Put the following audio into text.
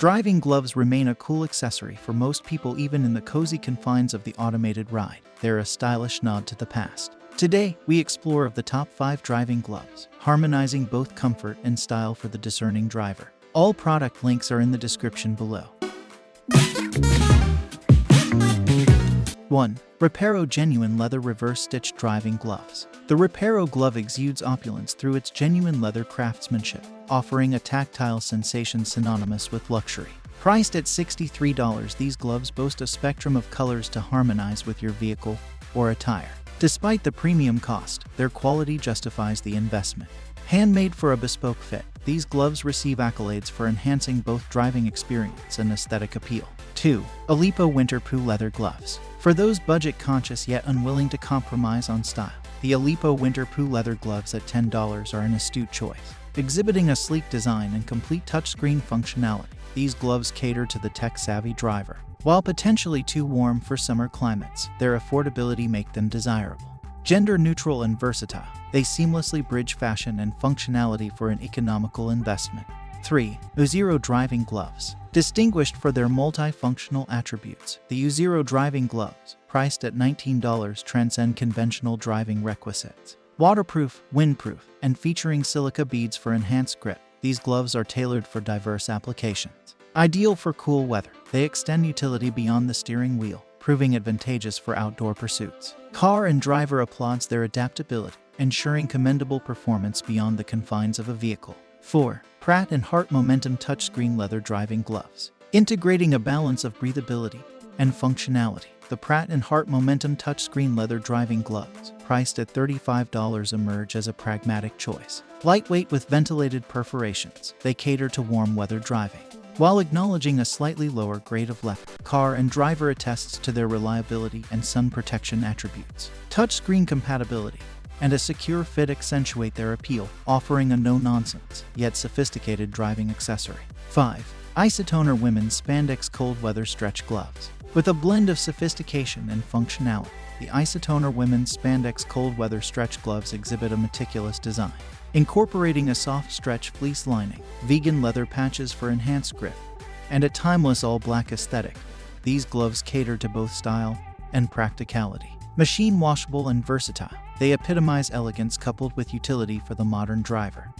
Driving gloves remain a cool accessory for most people even in the cozy confines of the automated ride. They're a stylish nod to the past. Today, we explore the top 5 driving gloves, harmonizing both comfort and style for the discerning driver. All product links are in the description below. 1. Riparo Genuine Leather Reverse Stitch Driving Gloves. The Riparo glove exudes opulence through its genuine leather craftsmanship, offering a tactile sensation synonymous with luxury. Priced at $63, these gloves boast a spectrum of colors to harmonize with your vehicle or attire. Despite the premium cost, their quality justifies the investment. Handmade for a bespoke fit, these gloves receive accolades for enhancing both driving experience and aesthetic appeal. 2. Alepo Winterproof Leather Gloves. For those budget-conscious yet unwilling to compromise on style, the Alepo Winterproof Leather Gloves at $10 are an astute choice. Exhibiting a sleek design and complete touchscreen functionality, these gloves cater to the tech-savvy driver. While potentially too warm for summer climates, their affordability makes them desirable. Gender-neutral and versatile, they seamlessly bridge fashion and functionality for an economical investment. 3. OZERO Driving Gloves. Distinguished for their multifunctional attributes, the OZERO driving gloves, priced at $19, transcend conventional driving requisites. Waterproof, windproof, and featuring silica beads for enhanced grip, these gloves are tailored for diverse applications. Ideal for cool weather, they extend utility beyond the steering wheel, proving advantageous for outdoor pursuits. Car and driver applauds their adaptability, ensuring commendable performance beyond the confines of a vehicle. 4. Pratt and Hart Momentum Touchscreen Leather Driving Gloves. Integrating a balance of breathability and functionality, the Pratt and Hart Momentum Touchscreen Leather Driving Gloves, priced at $35, emerge as a pragmatic choice. Lightweight with ventilated perforations, they cater to warm weather driving. While acknowledging a slightly lower grade of leather, car and driver attests to their reliability and sun protection attributes. Touchscreen compatibility and a secure fit accentuate their appeal, offering a no-nonsense, yet sophisticated driving accessory. 5. Isotoner Women's Spandex Cold Weather Stretch Gloves. With a blend of sophistication and functionality, the Isotoner Women's Spandex Cold Weather Stretch Gloves exhibit a meticulous design. Incorporating a soft stretch fleece lining, vegan leather patches for enhanced grip, and a timeless all-black aesthetic, these gloves cater to both style and practicality. Machine washable and versatile, they epitomize elegance coupled with utility for the modern driver.